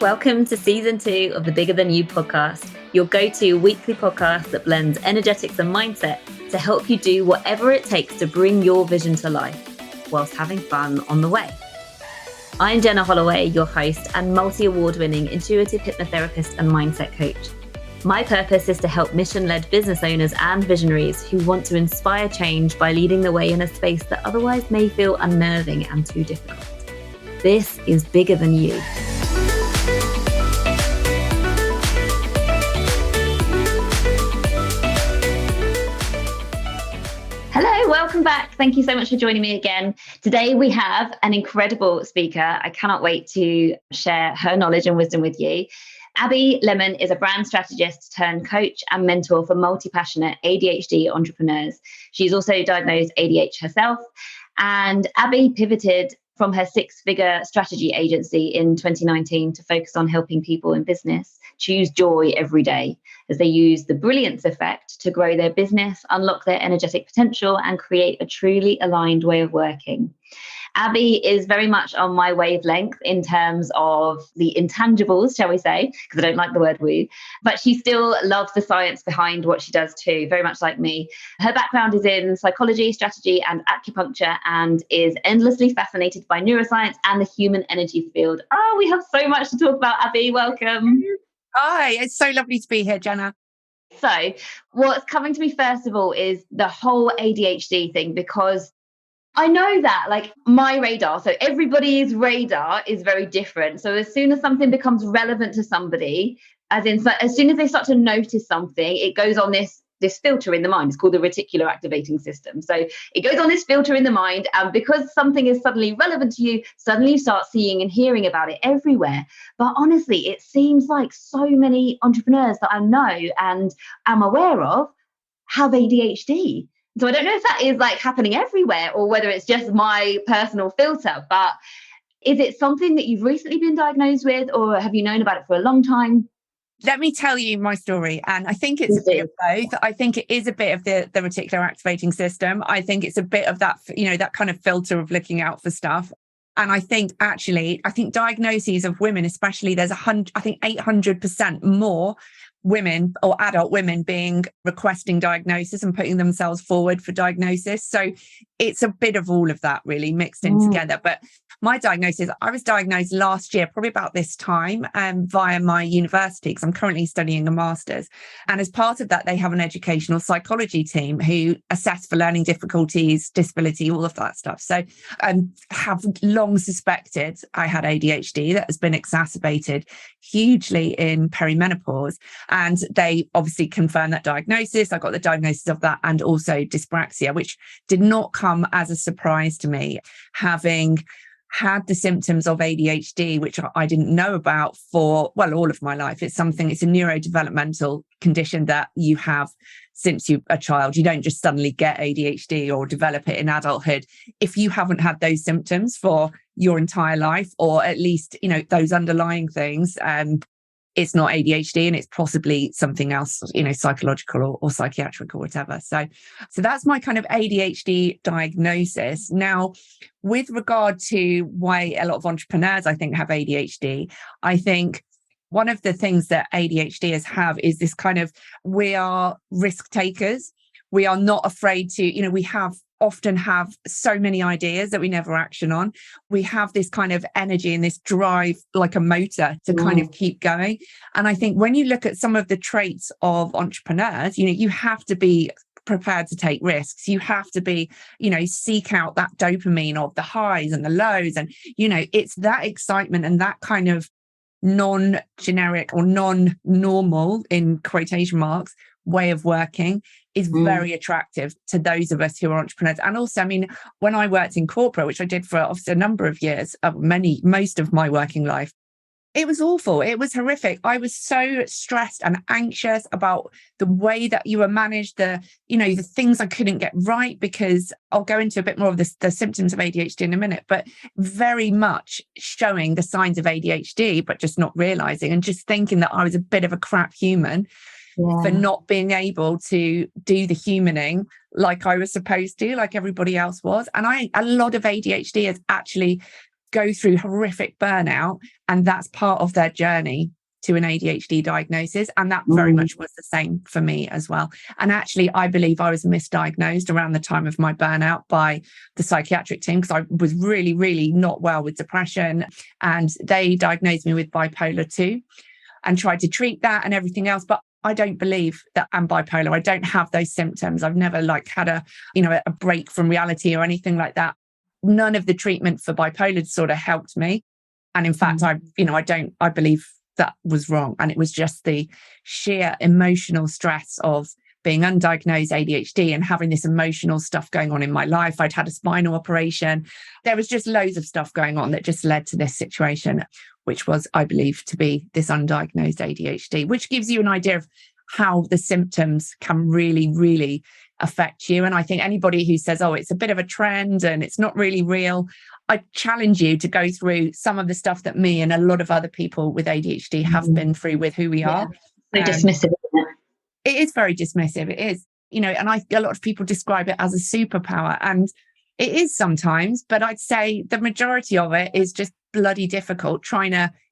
Welcome to season 2 of the Bigger Than You podcast, your go-to weekly podcast that blends energetics and mindset to help you do whatever it takes to bring your vision to life, whilst having fun on the way. I'm Jenna Holloway, your host and multi-award-winning intuitive hypnotherapist and mindset coach. My purpose is to help mission-led business owners and visionaries who want to inspire change by leading the way in a space that otherwise may feel unnerving and too difficult. This is Bigger Than You. Hello, welcome back. Thank you so much for joining me again. Today we have an incredible speaker. I cannot wait to share her knowledge and wisdom with you. Abi Lemon is a brand strategist turned coach and mentor for multi-passionate ADHD entrepreneurs. She's also diagnosed ADHD herself, and Abi pivoted from her 6-figure strategy agency in 2019 to focus on helping people in business choose joy every day as they use the brilliance effect to grow their business, unlock their energetic potential, and create a truly aligned way of working. Abi is very much on my wavelength in terms of the intangibles, shall we say, because I don't like the word woo, but she still loves the science behind what she does too, very much like me. Her background is in psychology, strategy, and acupuncture, and is endlessly fascinated by neuroscience and the human energy field. Oh, we have so much to talk about, Abi. Welcome. Hi, it's so lovely to be here, Jenna. So what's coming to me first of all is the whole ADHD thing, because I know that like my radar, so everybody's radar is very different. So as soon as something becomes relevant to somebody, as soon as they start to notice something, it goes on this filter in the mind. It's called the reticular activating system. So it goes on this filter in the mind, and because something is suddenly relevant to you, suddenly you start seeing and hearing about it everywhere. But honestly, it seems like so many entrepreneurs that I know and am aware of have ADHD. So I don't know if that is like happening everywhere or whether it's just my personal filter, but is it something that you've recently been diagnosed with, or have you known about it for a long time? Let me tell you my story. And I think it's a bit of both. I think it is a bit of the reticular activating system. I think it's a bit of that, that kind of filter of looking out for stuff. And I think diagnoses of women, especially, there's 800% more women or adult women being requesting diagnosis and putting themselves forward for diagnosis. So it's a bit of all of that really mixed in together. But my diagnosis, I was diagnosed last year, probably about this time, via my university, because I'm currently studying a master's. And as part of that, they have an educational psychology team who assess for learning difficulties, disability, all of that stuff. So have long suspected I had ADHD that has been exacerbated hugely in perimenopause. And they obviously confirmed that diagnosis. I got the diagnosis of that and also dyspraxia, which did not come as a surprise to me, having had the symptoms of ADHD, which I didn't know about for, all of my life. It's a neurodevelopmental condition that you have since you're a child. You don't just suddenly get ADHD or develop it in adulthood if you haven't had those symptoms for your entire life, or at least, those underlying things. It's not ADHD and it's possibly something else, psychological or psychiatric or whatever. So that's my kind of ADHD diagnosis. Now, with regard to why a lot of entrepreneurs, I think, have ADHD, I think one of the things that ADHDers have is this kind of, we are risk takers. We are not afraid to, we often have so many ideas that we never action on. We have this kind of energy and this drive like a motor to kind of keep going. And I think when you look at some of the traits of entrepreneurs, you have to be prepared to take risks. You have to be, seek out that dopamine of the highs and the lows. And, it's that excitement and that kind of non-generic or non-normal, in quotation marks, way of working is very attractive to those of us who are entrepreneurs. And also, when I worked in corporate, which I did for obviously a number of years, most of my working life, it was awful. It was horrific. I was so stressed and anxious about the way that you were managed, the things I couldn't get right, because I'll go into a bit more of the symptoms of ADHD in a minute, but very much showing the signs of ADHD, but just not realizing and just thinking that I was a bit of a crap human for not being able to do the humaning like I was supposed to, like everybody else was. And a lot of ADHD is actually go through horrific burnout, and that's part of their journey to an ADHD diagnosis. And that very much was the same for me as well. And actually, I believe I was misdiagnosed around the time of my burnout by the psychiatric team, because I was really, really not well with depression. And they diagnosed me with bipolar 2 and tried to treat that and everything else. But I don't believe that I'm bipolar. I don't have those symptoms. I've never had a break from reality or anything like that. None of the treatment for bipolar disorder helped me. And in fact, I believe that was wrong. And it was just the sheer emotional stress of being undiagnosed ADHD and having this emotional stuff going on in my life. I'd had a spinal operation. There was just loads of stuff going on that just led to this situation, which was, I believe, to be this undiagnosed ADHD, which gives you an idea of how the symptoms can really, really affect you. And I think anybody who says, oh, it's a bit of a trend and it's not really real, I challenge you to go through some of the stuff that me and a lot of other people with ADHD have been through with who we are. So dismissive, isn't it? It is very dismissive. It is, and a lot of people describe it as a superpower, and it is sometimes, but I'd say the majority of it is just bloody difficult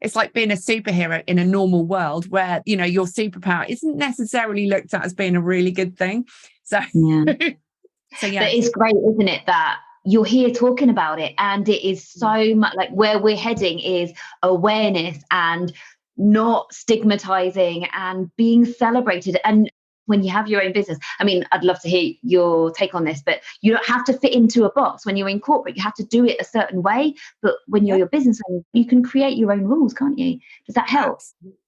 it's like being a superhero in a normal world where, your superpower isn't necessarily looked at as being a really good thing. So, yeah. But it's great, isn't it, that you're here talking about it, and it is so much like where we're heading is awareness and not stigmatizing and being celebrated. And when you have your own business, I mean, I'd love to hear your take on this, but you don't have to fit into a box. When you're in corporate, you have to do it a certain way. But when you're your business owner, you can create your own rules, can't you? Does that help?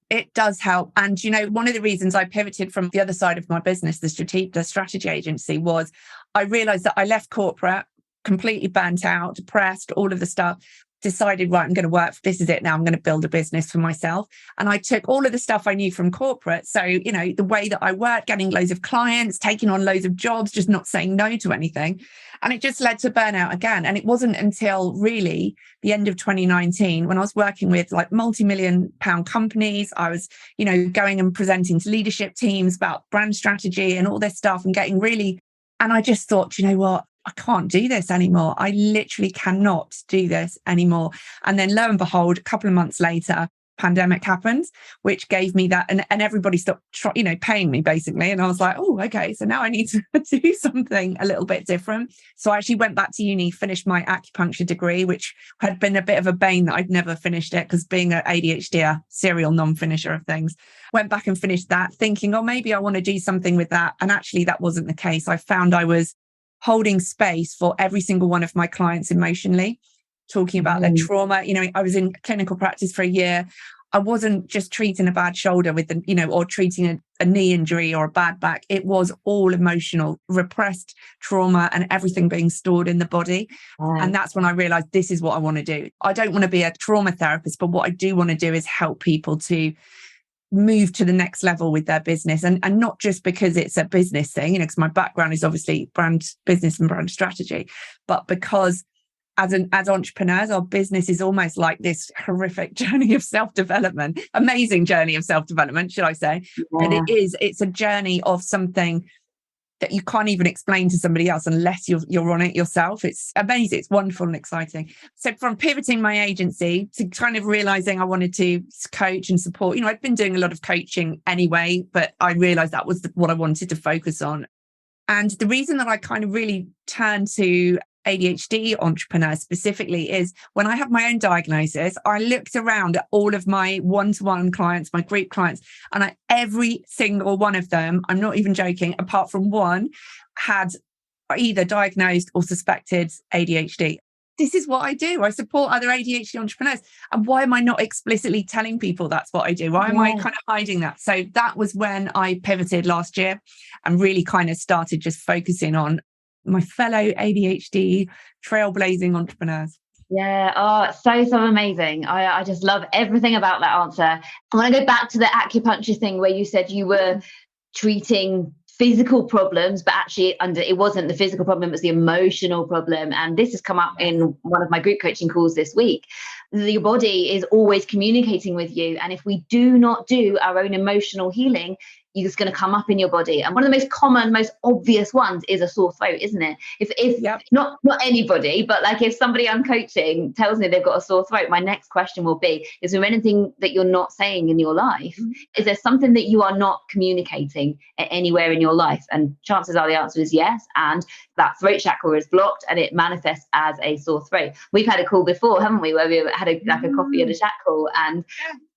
It does help. And, one of the reasons I pivoted from the other side of my business, the strategy agency, was I realized that I left corporate completely burnt out, depressed, all of the stuff. Decided, right, I'm going to work. This is it now. I'm going to build a business for myself. And I took all of the stuff I knew from corporate. So, the way that I worked, getting loads of clients, taking on loads of jobs, just not saying no to anything. And it just led to burnout again. And it wasn't until really the end of 2019 when I was working with multi-million-pound companies. I was, going and presenting to leadership teams about brand strategy and all this stuff and and I just thought, you know what? I can't do this anymore. I literally cannot do this anymore. And then lo and behold, a couple of months later, pandemic happened, which gave me that. And everybody stopped, paying me basically. And I was like, oh, okay. So now I need to do something a little bit different. So I actually went back to uni, finished my acupuncture degree, which had been a bit of a bane that I'd never finished it because being an ADHD, a serial non-finisher of things, went back and finished that thinking, oh, maybe I want to do something with that. And actually that wasn't the case. I found I was holding space for every single one of my clients emotionally, talking about their trauma. I was in clinical practice for a year. I wasn't just treating a bad shoulder with or treating a knee injury or a bad back. It was all emotional, repressed trauma and everything being stored in the body. And that's when I realized this is what I want to do. I don't want to be a trauma therapist, but what I do want to do is help people to move to the next level with their business, and not just because it's a business thing, because my background is obviously brand business and brand strategy, but because as entrepreneurs, our business is almost like this horrific journey of self-development, amazing journey of self-development, should I say? Yeah. But it's a journey of something that you can't even explain to somebody else unless you're on it yourself. It's amazing. It's wonderful and exciting. So from pivoting my agency to kind of realizing I wanted to coach and support, I'd been doing a lot of coaching anyway, but I realized that was what I wanted to focus on. And the reason that I kind of really turned to ADHD entrepreneurs specifically is when I had my own diagnosis, I looked around at all of my one-to-one clients, my group clients, and every single one of them, I'm not even joking, apart from one, had either diagnosed or suspected ADHD. This is what I do. I support other ADHD entrepreneurs. And why am I not explicitly telling people that's what I do? Why am I kind of hiding that? So that was when I pivoted last year and really kind of started just focusing on my fellow ADHD trailblazing entrepreneurs. Yeah. Oh, so amazing. I just love everything about that answer. I want to go back to the acupuncture thing where you said you were treating physical problems, but actually it wasn't the physical problem, it was the emotional problem. And this has come up in one of my group coaching calls this week. Your body is always communicating with you. And if we do not do our own emotional healing, is going to come up in your body. And one of the most common, most obvious ones is a sore throat, isn't it? If Yep. not anybody, but like if somebody I'm coaching tells me they've got a sore throat, my next question will be, is there anything that you're not saying in your life? Is there something that you are not communicating anywhere in your life? And chances are the answer is yes. And that throat chakra is blocked and it manifests as a sore throat. We've had a call before, haven't we, where we had a coffee and a chat call, and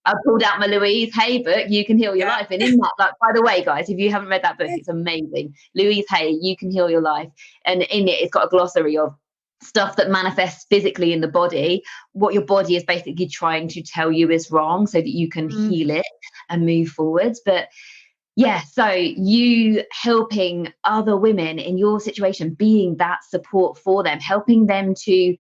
I pulled out my Louise Hay book, You Can Heal Your Life. And in that, like, by the way, guys, if you haven't read that book, it's amazing. Louise Hay, You Can Heal Your Life. And in it, it's got a glossary of stuff that manifests physically in the body, what your body is basically trying to tell you is wrong so that you can heal it and move forwards. But yeah, so you helping other women in your situation, being that support for them, helping them to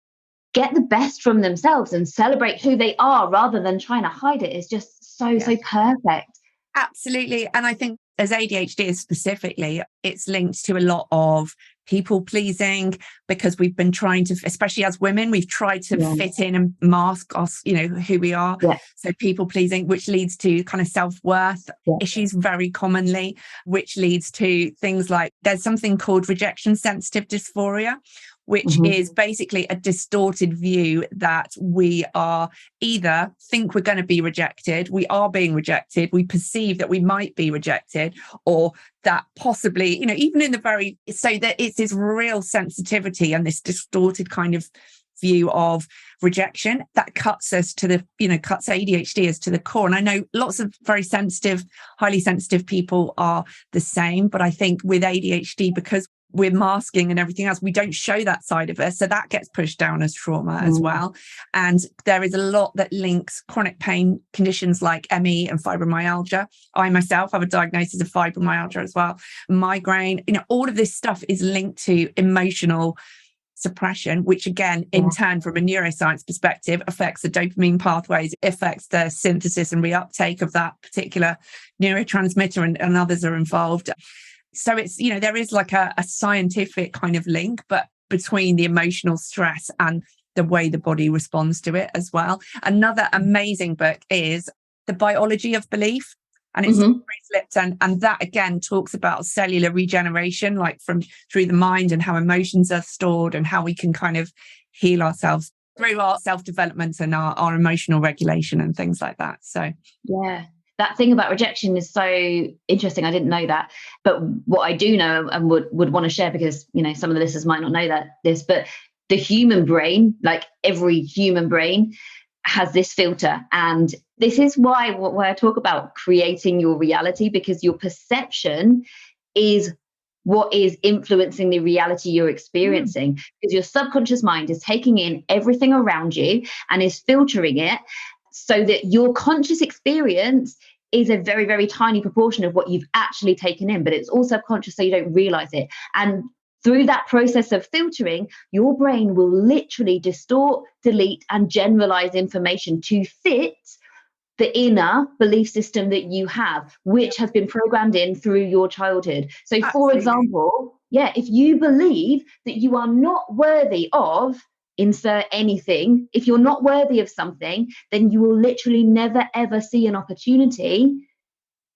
get the best from themselves and celebrate who they are rather than trying to hide it is just so perfect. Absolutely. And I think as ADHD specifically, it's linked to a lot of people pleasing, because we've been trying to, especially as women, we've tried to fit in and mask us, who we are. So people pleasing, which leads to kind of self-worth issues very commonly, which leads to things like there's something called rejection sensitive dysphoria, which is basically a distorted view that we are either think we're going to be rejected, we are being rejected, we perceive that we might be rejected, or that possibly, even in the so that it's this real sensitivity and this distorted kind of view of rejection that cuts us to the, cuts ADHDers to the core. And I know lots of very sensitive, highly sensitive people are the same, but I think with ADHD, because we're masking and everything else, we don't show that side of us. So that gets pushed down as trauma as well. And there is a lot that links chronic pain conditions like ME and fibromyalgia. I myself have a diagnosis of fibromyalgia as well. Migraine, all of this stuff is linked to emotional suppression, which again, in turn, from a neuroscience perspective, affects the dopamine pathways, affects the synthesis and reuptake of that particular neurotransmitter, and others are involved. So it's, there is like a scientific kind of link, but between the emotional stress and the way the body responds to it as well. Another amazing book is The Biology of Belief. And it's Grace Lipton. And that again talks about cellular regeneration, like through the mind, and how emotions are stored and how we can kind of heal ourselves through our self-development and our emotional regulation and things like that. So yeah. That thing about rejection is so interesting. I didn't know that. But what I do know and would want to share, because, some of the listeners might not know but the human brain, like every human brain, has this filter. And this is why I talk about creating your reality, because your perception is what is influencing the reality you're experiencing. Because your subconscious mind is taking in everything around you and is filtering it, so that your conscious experience is a very, very tiny proportion of what you've actually taken in, but it's all subconscious, so you don't realize it. And through that process of filtering, your brain will literally distort, delete, and generalize information to fit the inner belief system that you have, which has been programmed in through your childhood. So, for example, if you believe that you are not worthy of insert anything, if you're not worthy of something, then you will literally never ever see an opportunity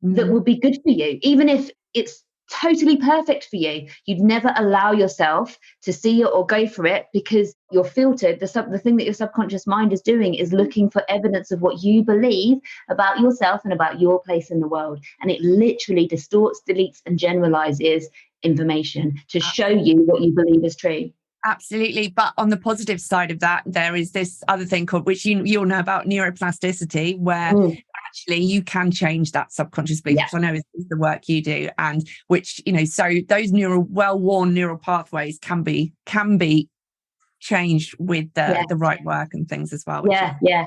that will be good for you, even if it's totally perfect for you. You'd never allow yourself to see it or go for it, because you're filtered. The thing that your subconscious mind is doing is looking for evidence of what you believe about yourself and about your place in the world, and it literally distorts, deletes, and generalizes information to show you what you believe is true. Absolutely. But on the positive side of that, there is this other thing called, which you'll know about, neuroplasticity, where actually you can change that subconscious belief, which I know is the work you do, and which, so those well-worn neural pathways can be changed with the right work and things as well. Really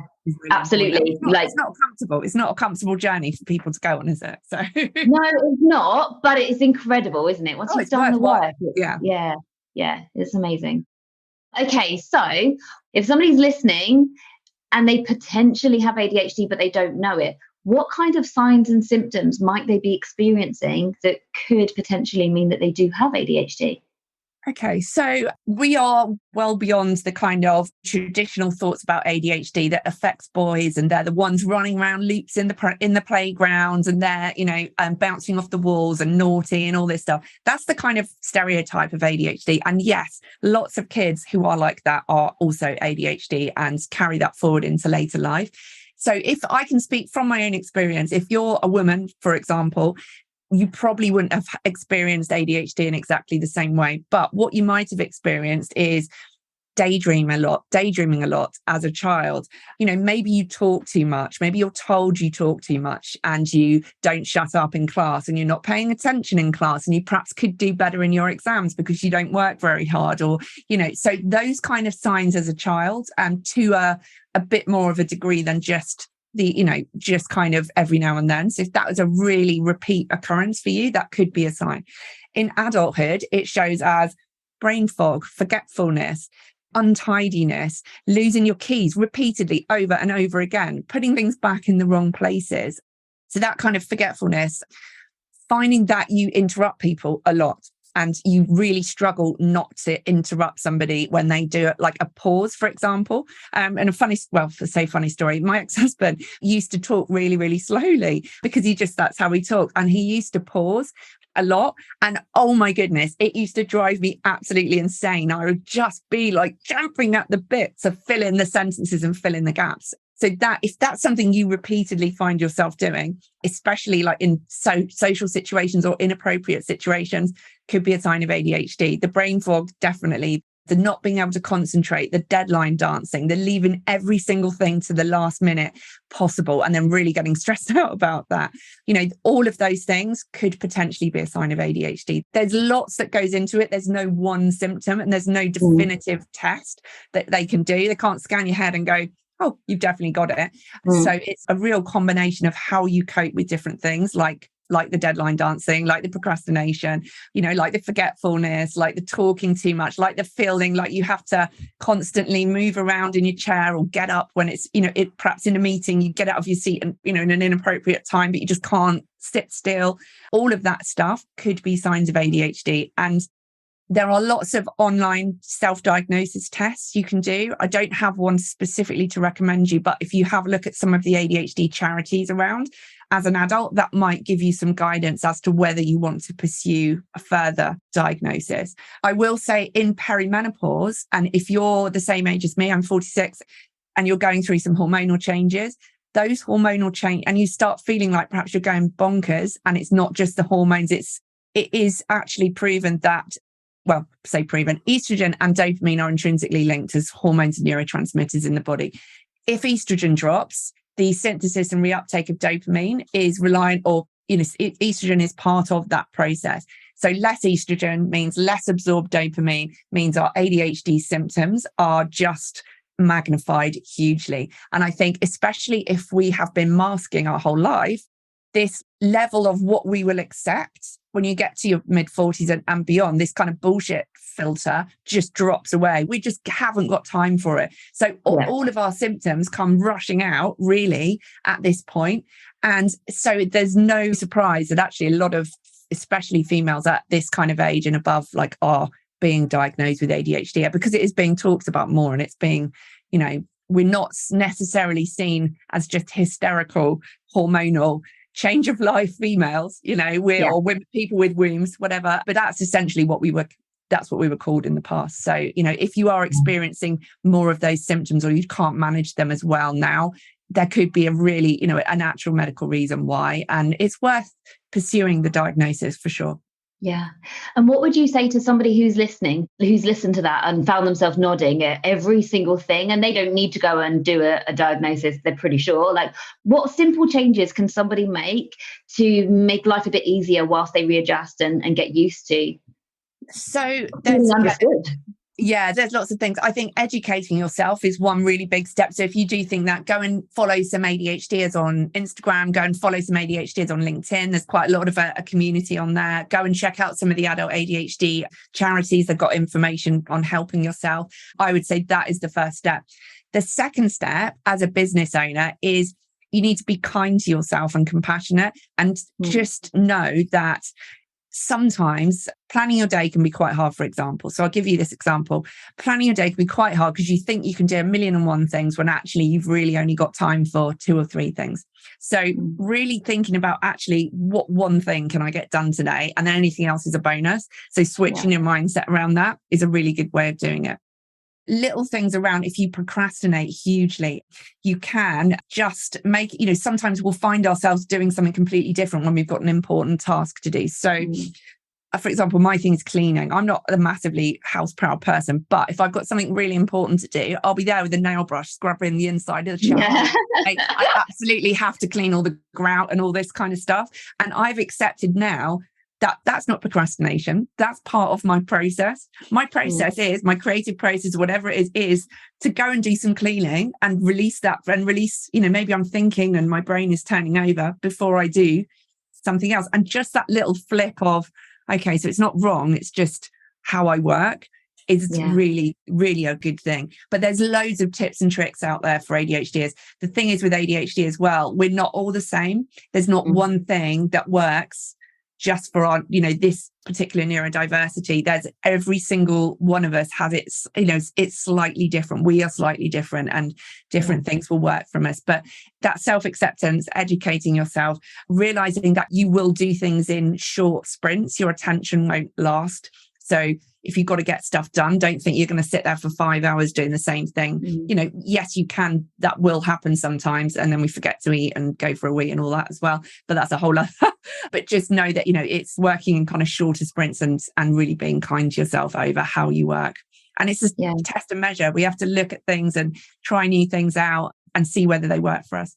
absolutely. It's not a comfortable journey for people to go on, is it? So no, it's not, but it's incredible, isn't it? Once you've done the work. Yeah, it's amazing. Okay, so if somebody's listening and they potentially have ADHD, but they don't know it, what kind of signs and symptoms might they be experiencing that could potentially mean that they do have ADHD? Okay, so we are well beyond the kind of traditional thoughts about ADHD that affects boys, and they're the ones running around loops in the playgrounds, and they're bouncing off the walls and naughty and all this stuff. That's the kind of stereotype of ADHD. And yes, lots of kids who are like that are also ADHD and carry that forward into later life. So if I can speak from my own experience, if you're a woman, for example, you probably wouldn't have experienced ADHD in exactly the same way. But what you might have experienced is daydreaming a lot as a child. Maybe you talk too much. Maybe you're told you talk too much and you don't shut up in class, and you're not paying attention in class, and you perhaps could do better in your exams because you don't work very hard, or, so those kind of signs as a child, and to a bit more of a degree than just just kind of every now and then. So if that was a really repeat occurrence for you, that could be a sign. In adulthood, it shows as brain fog, forgetfulness, untidiness, losing your keys repeatedly over and over again, putting things back in the wrong places. So that kind of forgetfulness, finding that you interrupt people a lot. And you really struggle not to interrupt somebody when they do it, like a pause, for example. And a funny story, my ex-husband used to talk really, really slowly because that's how he talked. And he used to pause a lot. And oh my goodness, it used to drive me absolutely insane. I would just be like jumping at the bit to fill in the sentences and fill in the gaps. So that if that's something you repeatedly find yourself doing, especially like in social situations or inappropriate situations, could be a sign of ADHD. The brain fog, definitely. The not being able to concentrate, the deadline dancing, the leaving every single thing to the last minute possible, and then really getting stressed out about that. All of those things could potentially be a sign of ADHD. There's lots that goes into it. There's no one symptom, and there's no definitive test that they can do. They can't scan your head and go, oh, you've definitely got it. So it's a real combination of how you cope with different things, like the deadline dancing, like the procrastination, like the forgetfulness, like the talking too much, like the feeling like you have to constantly move around in your chair or get up when it's, perhaps in a meeting, you get out of your seat and, in an inappropriate time, but you just can't sit still. All of that stuff could be signs of ADHD. And there are lots of online self-diagnosis tests you can do. I don't have one specifically to recommend you, but if you have a look at some of the ADHD charities around as an adult, that might give you some guidance as to whether you want to pursue a further diagnosis. I will say in perimenopause, and if you're the same age as me, I'm 46, and you're going through some hormonal changes, those hormonal change, and you start feeling like perhaps you're going bonkers, and it's not just the hormones, it is actually proven that estrogen and dopamine are intrinsically linked as hormones and neurotransmitters in the body. If estrogen drops, the synthesis and reuptake of dopamine is reliant, or estrogen is part of that process. So less estrogen means less absorbed dopamine, means our ADHD symptoms are just magnified hugely. And I think especially if we have been masking our whole life, this level of what we will accept when you get to your mid-40s and beyond, this kind of bullshit filter just drops away. We just haven't got time for it. So all of our symptoms come rushing out really at this point. And so there's no surprise that actually a lot of, especially females at this kind of age and above, like are being diagnosed with ADHD because it is being talked about more, and it's being, we're not necessarily seen as just hysterical, hormonal, change of life females, or women, people with wombs, whatever. But that's essentially that's what we were called in the past. So, if you are experiencing more of those symptoms or you can't manage them as well now, there could be a really, a natural medical reason why. And it's worth pursuing the diagnosis for sure. Yeah. And what would you say to somebody who's listening, who's listened to that and found themselves nodding at every single thing, and they don't need to go and do a diagnosis, they're pretty sure? Like, what simple changes can somebody make to make life a bit easier whilst they readjust and get used to? So there's understood. Yeah, there's lots of things. I think educating yourself is one really big step. So if you do think that, go and follow some ADHDers on Instagram, go and follow some ADHDers on LinkedIn. There's quite a lot of a community on there. Go and check out some of the adult ADHD charities that got information on helping yourself. I would say that is the first step. The second step as a business owner is you need to be kind to yourself and compassionate, and just know that sometimes planning your day can be quite hard, for example. So I'll give you this example. Planning your day can be quite hard because you think you can do 1,000,001 things when actually you've really only got time for 2 or 3 things. So really thinking about actually what one thing can I get done today, and then anything else is a bonus. So switching your mindset around that is a really good way of doing it. Little things around, if you procrastinate hugely, you can just make, sometimes we'll find ourselves doing something completely different when we've got an important task to do. So for example, my thing is cleaning. I'm not a massively house proud person, but if I've got something really important to do, I'll be there with a nail brush, scrubbing the inside of the shower. Yeah. I absolutely have to clean all the grout and all this kind of stuff. And I've accepted now that that's not procrastination. That's part of my process. My process is, my creative process, whatever it is to go and do some cleaning and release that, and release, maybe I'm thinking and my brain is turning over before I do something else. And just that little flip of, okay, so it's not wrong, it's just how I work, is really, really a good thing. But there's loads of tips and tricks out there for ADHDers. The thing is with ADHD as well, we're not all the same. There's not one thing that works just for our, this particular neurodiversity. There's every single one of us has its, it's slightly different. We are slightly different, and different things will work from us. But that self-acceptance, educating yourself, realizing that you will do things in short sprints, your attention won't last. So if you've got to get stuff done, don't think you're going to sit there for 5 hours doing the same thing. Yes, you can. That will happen sometimes. And then we forget to eat and go for a wee and all that as well. But that's a whole other. But just know that, it's working in kind of shorter sprints and really being kind to yourself over how you work. And it's just test and measure. We have to look at things and try new things out and see whether they work for us.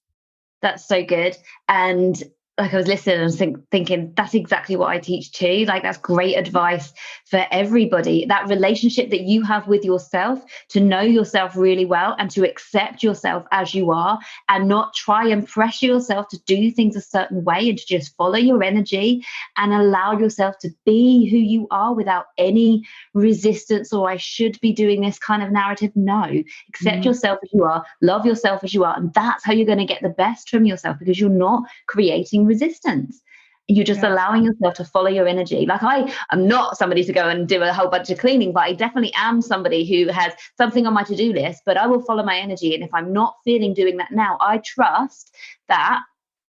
That's so good. And I was listening and thinking, that's exactly what I teach too. That's great advice for everybody. That relationship that you have with yourself, to know yourself really well and to accept yourself as you are, and not try and pressure yourself to do things a certain way, and to just follow your energy and allow yourself to be who you are without any resistance or I should be doing this kind of narrative. No, accept yourself as you are, love yourself as you are. And that's how you're going to get the best from yourself, because you're not creating resistance. You're just allowing yourself to follow your energy. I'm not somebody to go and do a whole bunch of cleaning, but I definitely am somebody who has something on my to-do list, but I will follow my energy. And if I'm not feeling doing that now, I trust that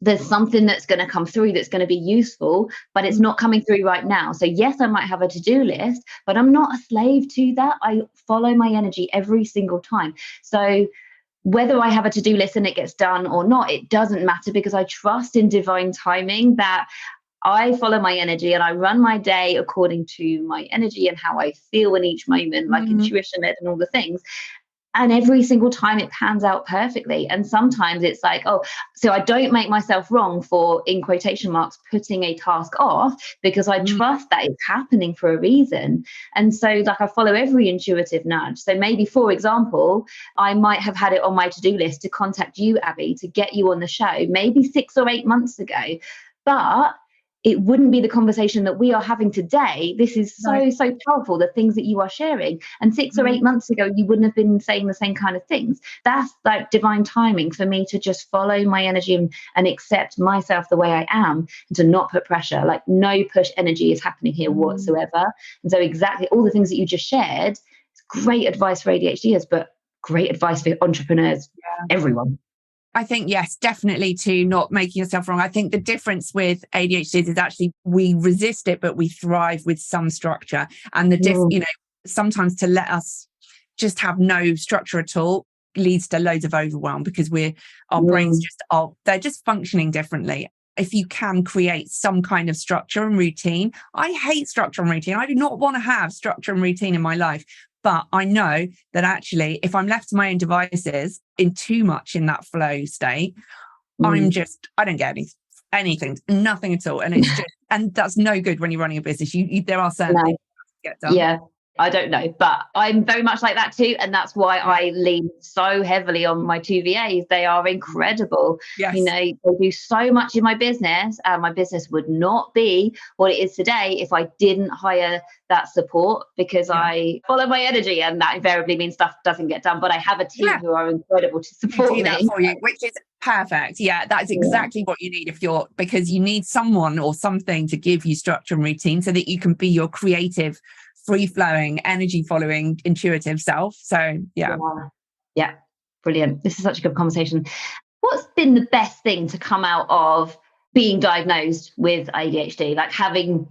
there's something that's going to come through that's going to be useful, but it's not coming through right now. So yes, I might have a to-do list, but I'm not a slave to that. I follow my energy every single time. So whether I have a to-do list and it gets done or not, it doesn't matter, because I trust in divine timing, that I follow my energy and I run my day according to my energy and how I feel in each moment, like intuition-led and all the things. And every single time it pans out perfectly. And sometimes it's so I don't make myself wrong for, in quotation marks, putting a task off, because I trust that it's happening for a reason. And so I follow every intuitive nudge. So maybe, for example, I might have had it on my to-do list to contact you, Abby, to get you on the show, maybe 6 or 8 months ago. But it wouldn't be the conversation that we are having today. This is so powerful, the things that you are sharing. And 6 or 8 months ago, you wouldn't have been saying the same kind of things. That's divine timing for me to just follow my energy and accept myself the way I am, and to not put pressure. No push energy is happening here whatsoever. And so exactly all the things that you just shared, it's great advice for ADHDers, but great advice for entrepreneurs, everyone. I think, yes, definitely, to not making yourself wrong. I think the difference with ADHD is actually we resist it, but we thrive with some structure. And sometimes to let us just have no structure at all leads to loads of overwhelm, because our brains they're just functioning differently. If you can create some kind of structure and routine. I hate structure and routine. I do not want to have structure and routine in my life. But I know that actually, if I'm left to my own devices in too much in that flow state, I don't get anything, nothing at all. And it's and that's no good when you're running a business. There are certain things to get done. Yeah. I don't know, but I'm very much like that too. And that's why I lean so heavily on my 2 VAs. They are incredible. Yes. They do so much in my business. My business would not be what it is today if I didn't hire that support, because I follow my energy, and that invariably means stuff doesn't get done. But I have a team who are incredible to support me. That for you, which is Perfect. Yeah, that's exactly what you need because you need someone or something to give you structure and routine so that you can be your creative, free-flowing, energy-following, intuitive self. So, yeah. Yeah. Brilliant. This is such a good conversation. What's been the best thing to come out of being diagnosed with ADHD? Like having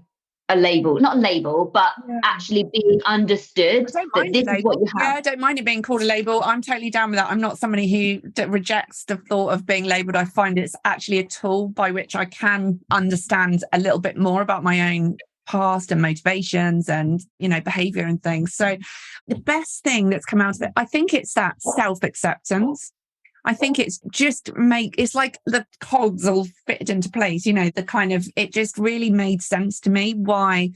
a label, not a label, but actually being understood that this is what you have. Yeah, I don't mind it being called a label. I'm totally down with that. I'm not somebody who rejects the thought of being labeled. I find it's actually a tool by which I can understand a little bit more about my own past and motivations and, behavior and things. So the best thing that's come out of it, I think it's that self-acceptance. I think it's it's like the cogs all fitted into place, the kind of, it just really made sense to me why,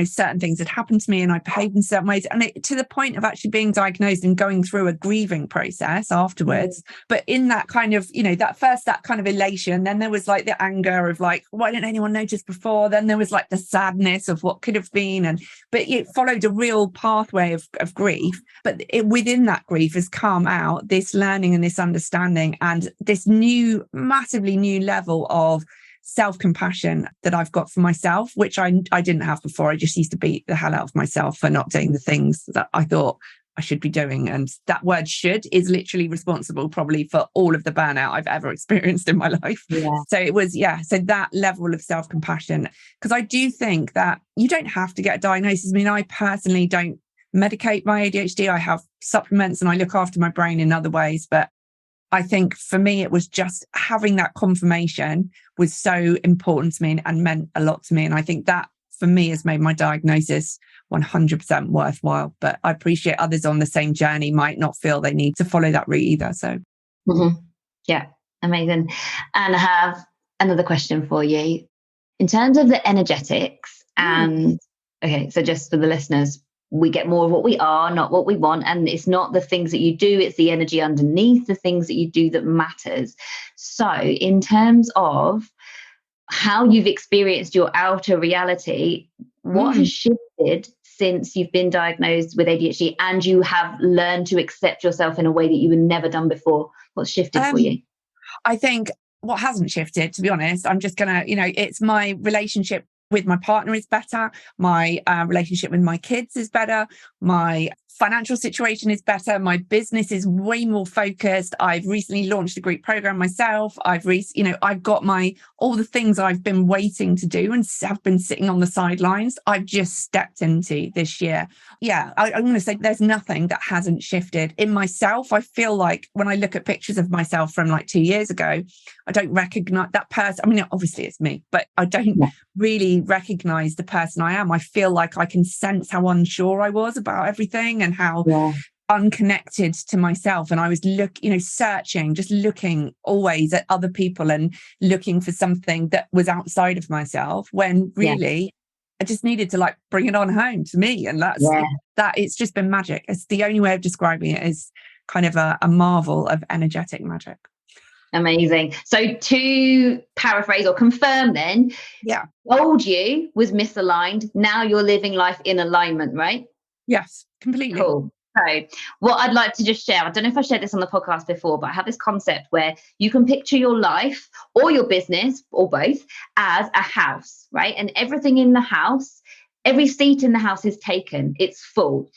certain things had happened to me and I behaved in certain ways. And to the point of actually being diagnosed and going through a grieving process afterwards. But in that kind of, that kind of elation, then there was like the anger of like, why didn't anyone notice before? Then there was like the sadness of what could have been. But it followed a real pathway of grief. But within that grief has come out this learning and this understanding and this massively new level of self-compassion that I've got for myself, which I didn't have before. I just used to beat the hell out of myself for not doing the things that I thought I should be doing. And that word should is literally responsible probably for all of the burnout I've ever experienced in my life. Yeah. So it was, so that level of self-compassion, because I do think that you don't have to get a diagnosis. I mean, I personally don't medicate my ADHD. I have supplements and I look after my brain in other ways, but I think for me, it was just having that confirmation was so important to me and meant a lot to me. And I think that for me has made my diagnosis 100% worthwhile. But I appreciate others on the same journey might not feel they need to follow that route either. So, yeah, amazing. And I have another question for you. In terms of the energetics and, okay, so just for the listeners, we get more of what we are, not what we want. And it's not the things that you do, it's the energy underneath the things that you do that matters. So in terms of how you've experienced your outer reality, what has shifted since you've been diagnosed with ADHD and you have learned to accept yourself in a way that you had never done before? What's shifted for you? I think what hasn't shifted, to be honest, I'm just going to, it's my relationship with my partner is better. My relationship with my kids is better. My financial situation is better. My business is way more focused. I've recently launched a group program myself. I've got all the things I've been waiting to do and have been sitting on the sidelines. I've just stepped into this year. Yeah, I'm going to say there's nothing that hasn't shifted in myself. I feel like when I look at pictures of myself from like 2 years ago, I don't recognize that person. I mean, obviously it's me, but I don't really recognize the person I am. I feel like I can sense how unsure I was about everything and how unconnected to myself. And I was searching, just looking always at other people and looking for something that was outside of myself when really I just needed to like bring it on home to me. And that it's just been magic. It's the only way of describing it is kind of a marvel of energetic magic. Amazing. So to paraphrase or confirm then, old you was misaligned. Now you're living life in alignment, right? Yes, completely. Cool. So what I'd like to just share, I don't know if I shared this on the podcast before, but I have this concept where you can picture your life or your business or both as a house, right? And everything in the house, every seat in the house is taken. It's full.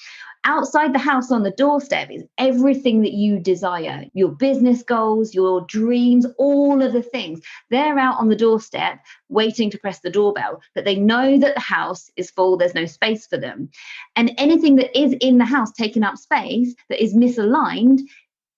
Outside the house on the doorstep is everything that you desire, your business goals, your dreams, all of the things. They're out on the doorstep waiting to press the doorbell, but they know that the house is full, there's no space for them. And anything that is in the house taking up space that is misaligned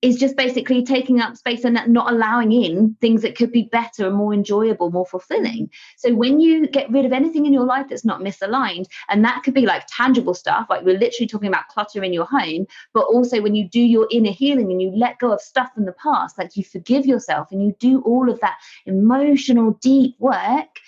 is just basically taking up space and not allowing in things that could be better and more enjoyable, more fulfilling. So when you get rid of anything in your life that's not misaligned, and that could be like tangible stuff, like we're literally talking about clutter in your home, but also when you do your inner healing and you let go of stuff from the past, like you forgive yourself and you do all of that emotional deep work,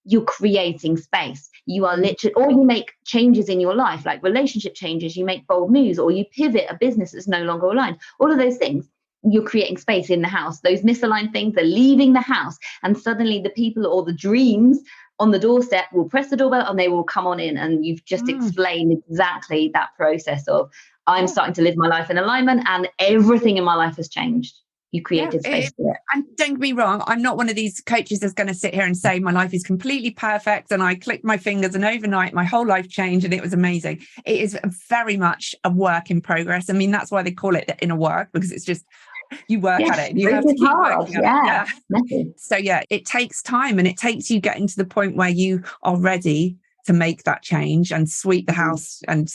you're creating space. You are literally, or you make changes in your life, like relationship changes, you make bold moves, or you pivot a business that's no longer aligned. All of those things, you're creating space in the house. Those misaligned things, they're leaving the house. And suddenly the people or the dreams on the doorstep will press the doorbell and they will come on in. And you've just explained exactly that process of I'm starting to live my life in alignment and everything in my life has changed. you created space for it. And don't get me wrong, I'm not one of these coaches that's going to sit here and say my life is completely perfect and I clicked my fingers and overnight my whole life changed and it was amazing. It is very much a work in progress. I mean, that's why they call it the inner work, because it's just, you work at it and you have to keep working at it. So it takes time, and it takes you getting to the point where you are ready to make that change and sweep the house and,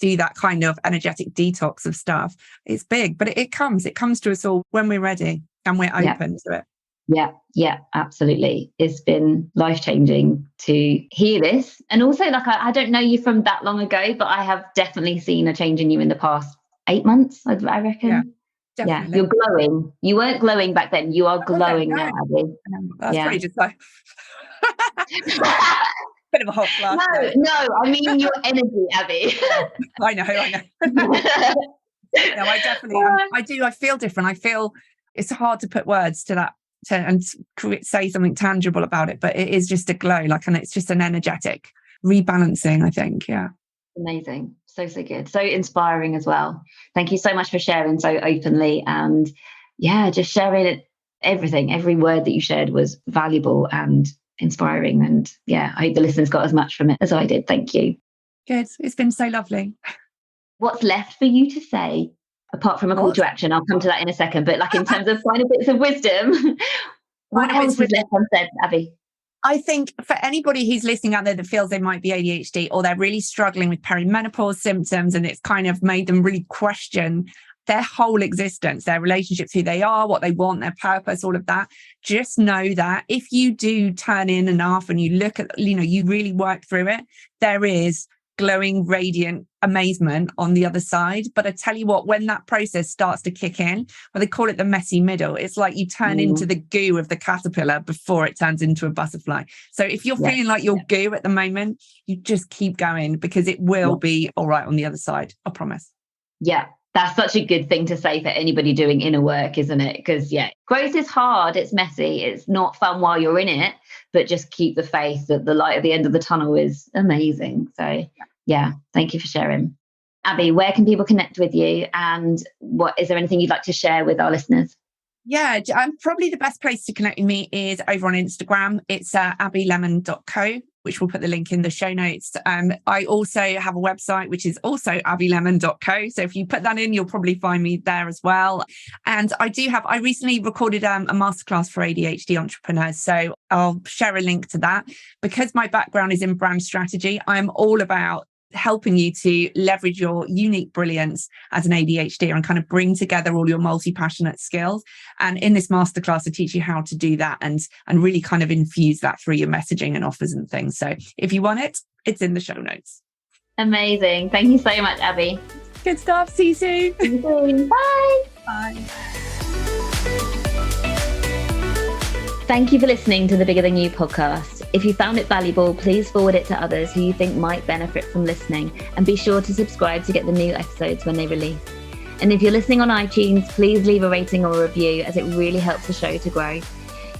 do that kind of energetic detox of stuff. It's big, but it comes to us all when we're ready and we're open to it. Yeah, absolutely. It's been life-changing to hear this. And also, like, I don't know you from that long ago, but I have definitely seen a change in you in the past 8 months, I reckon. Yeah. Definitely. Yeah, you're glowing. You weren't glowing back then. You are glowing now, Abby. That's pretty just like bit of a hot flash. No, I mean your energy, Abby. I know. No, I definitely, I feel different. I feel it's hard to put words to that and say something tangible about it, but it is just a glow, and it's just an energetic rebalancing, I think. Yeah. Amazing. So good. So inspiring as well. Thank you so much for sharing so openly, and just sharing it, everything. Every word that you shared was valuable and inspiring, and I hope the listeners got as much from it as I did. Thank you. Good. It's been so lovely. What's left for you to say apart from a call to action? I'll come to that in a second, but in terms of final bits of wisdom, what else is left unsaid, Abby? I think for anybody who's listening out there that feels they might be ADHD, or they're really struggling with perimenopause symptoms, and it's kind of made them really question their whole existence, their relationships, who they are, what they want, their purpose, all of that. Just know that if you do turn in enough and you look at, you really work through it, there is glowing, radiant amazement on the other side. But I tell you what, when that process starts to kick in, well, they call it the messy middle. It's like you turn into the goo of the caterpillar before it turns into a butterfly. So if you're feeling like you're goo at the moment, you just keep going, because it will be all right on the other side. I promise. Yeah. That's such a good thing to say for anybody doing inner work, isn't it? Because growth is hard, it's messy, it's not fun while you're in it, but just keep the faith that the light at the end of the tunnel is amazing. So thank you for sharing. Abby, where can people connect with you, and is there anything you'd like to share with our listeners? Yeah, probably the best place to connect with me is over on Instagram. It's abilemon.co, which we'll put the link in the show notes. I also have a website, which is also abilemon.co. So if you put that in, you'll probably find me there as well. And I recently recorded a masterclass for ADHD entrepreneurs. So I'll share a link to that. Because my background is in brand strategy, I'm all about helping you to leverage your unique brilliance as an ADHD and kind of bring together all your multi-passionate skills. And in this masterclass, I teach you how to do that and really kind of infuse that through your messaging and offers and things. So if you want it, it's in the show notes. Amazing. Thank you so much, Abby. Good stuff. See you soon. See you soon. Bye. Bye. Thank you for listening to the Bigger Than You podcast. If you found it valuable, please forward it to others who you think might benefit from listening, and be sure to subscribe to get the new episodes when they release. And if you're listening on iTunes, please leave a rating or a review, as it really helps the show to grow.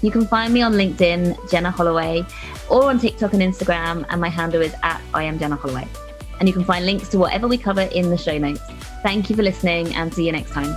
You can find me on LinkedIn, Jenna Holloway, or on TikTok and Instagram, and my handle is @IamJennaHolloway. And you can find links to whatever we cover in the show notes. Thank you for listening, and see you next time.